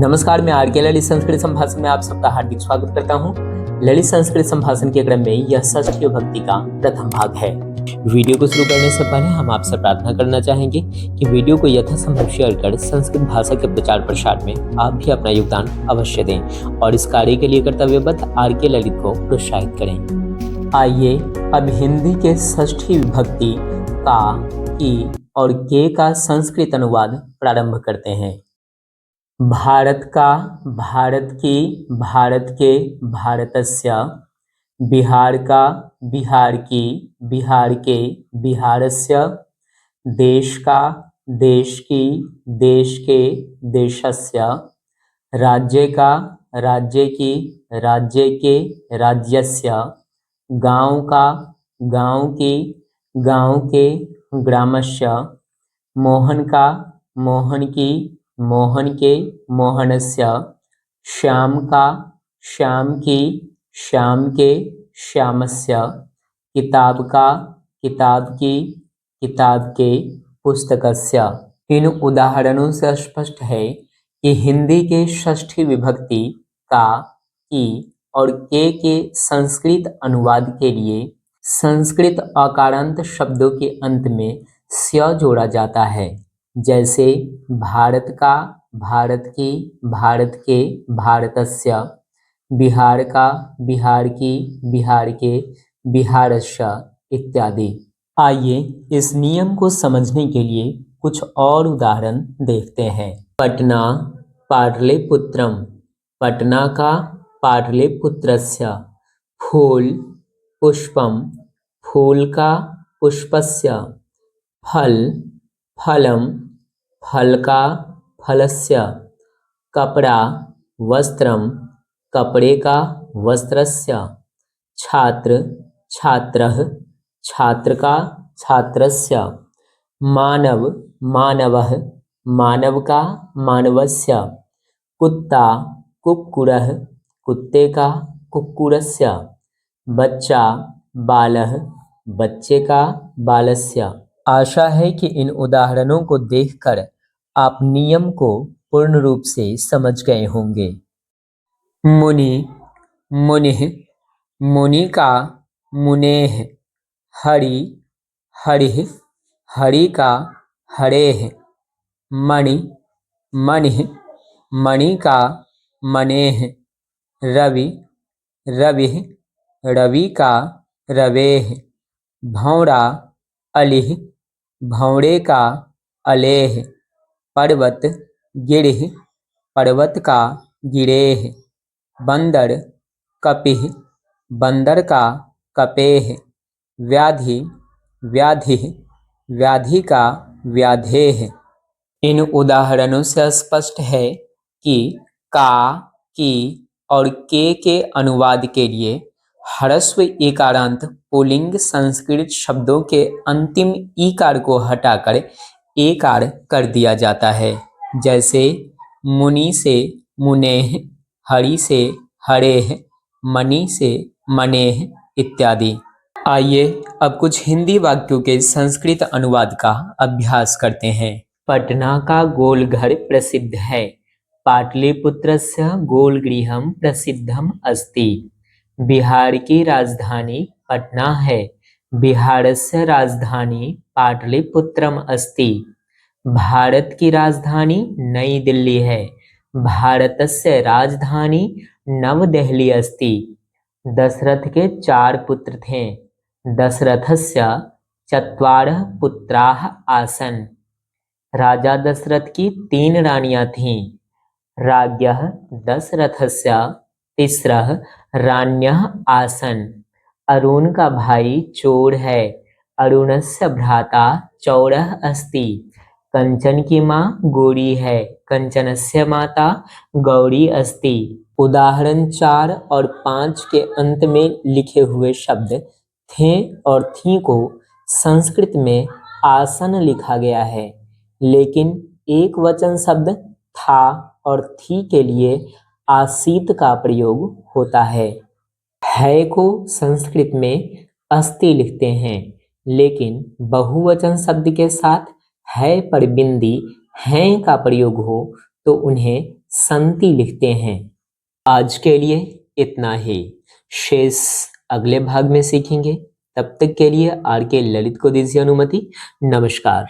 नमस्कार, मैं आरके ललित संस्कृत संभाषण में आप सबका हार्दिक स्वागत करता हूं। ललित संस्कृत संभाषण के क्रम में यह षष्ठी विभक्ति का प्रथम भाग है। वीडियो को शुरू करने से पहले हम आपसे प्रार्थना करना चाहेंगे कि वीडियो को यथासंभव शेयर कर संस्कृत भाषा के प्रचार प्रसार में आप भी अपना योगदान अवश्य दें और इस कार्य के लिए कर्तव्यबद्ध आरके ललित को प्रोत्साहित करें। आइए अब हिंदी के षष्ठी विभक्ति का, की और के का संस्कृत अनुवाद प्रारंभ करते हैं। भारत का, भारत की, भारत के, भारतस्य। बिहार का, बिहार की, बिहार के, बिहारस्य। देश का, देश की, देश के, देशस्य। राज्य का, राज्य की, राज्य के, राज्यस्य। गांव का, गांव की, गांव के, ग्रामस्य। मोहन का, मोहन की, मोहन के, मोहनस्य। श्याम का, श्याम की, श्याम के, श्यामस्य। किताब का, किताब की, किताब के, पुस्तकस्य। इन उदाहरणों से स्पष्ट है कि हिंदी के षष्ठी विभक्ति का, की और के संस्कृत अनुवाद के लिए संस्कृत अकारांत शब्दों के अंत में स्य जोड़ा जाता है। जैसे भारत का, भारत की, भारत के, भारतस्य। बिहार का, बिहार की, बिहार के, बिहारस्य इत्यादि। आइए इस नियम को समझने के लिए कुछ और उदाहरण देखते हैं। पटना, पाटलिपुत्रम। पटना का, पाटलिपुत्रस्य। फूल, पुष्पम। फूल का, पुष्पस्य। फल, फलम। फल का, फलस्य। कपड़ा, वस्त्रम। कपड़े का, वस्त्रस्य। छात्र, छात्रः। छात्र का, छात्रस्य। मानव, मानवः। मानव का, मानवस्य। कुत्ता, कुक्कुरः। कुत्ते का, कुक्कुरस्य। बच्चा, बालः। बच्चे का, बालस्य। आशा है कि इन उदाहरणों को देखकर आप नियम को पूर्ण रूप से समझ गए होंगे। मुनि, मुनिः। मुनि का, मुनेः। हरि, हरिः। हरि का, हरेः। मणि, मणिः। मणि का, मणेः। रवि, रविः। रवि का, रवेः। भौरा, अलिः। भौरे का, अलेः। पर्वत, गिरिः। पर्वत का, गिरेः। बंदर, कपिः। बंदर का, कपेः। व्याधि, व्याधिः। व्याधि का, व्याधेः। इन उदाहरणों से स्पष्ट है कि का, की और के अनुवाद के लिए ह्रस्व इकारांत पुल्लिंग संस्कृत शब्दों के अंतिम ईकार को हटाकर एकार कर दिया जाता है। जैसे मुनि से मुनेः, हरि से हरेः, मणि से मणेः इत्यादि। आइए अब कुछ हिंदी वाक्यों के संस्कृत अनुवाद का अभ्यास करते हैं। पटना का गोलघर प्रसिद्ध है। पाटलिपुत्रस्य गोलगृहं प्रसिद्धम अस्ति। बिहार की राजधानी पटना है। बिहारस्य राजधानी पाटलिपुत्रम अस्ति। भारत की राजधानी नई दिल्ली है। भारतस्य राजधानी नवदेहली अस्ति। दशरथ के 4 पुत्र थे। दशरथस्य 4 पुत्राः आसन्। राजा दशरथ की 3 रानियां थीं। राज्ञः दशरथस्य 3 राण्यः आसन्। अरुण का भाई चोर है। अरुणस्य भ्राता चौरः अस्ति। कंचन की माँ गौरी है। कंचनस्य माता गौरी अस्ति। उदाहरण 4 और 5 के अंत में लिखे हुए शब्द थे और थी को संस्कृत में आसन लिखा गया है, लेकिन एक वचन शब्द था और थी के लिए आसीत का प्रयोग होता है। है को संस्कृत में अस्ति लिखते हैं, लेकिन बहुवचन शब्द के साथ है पर बिंदी हैं का प्रयोग हो तो उन्हें संति लिखते हैं। आज के लिए इतना ही, शेष अगले भाग में सीखेंगे। तब तक के लिए आर के ललित को दीजिए अनुमति। नमस्कार।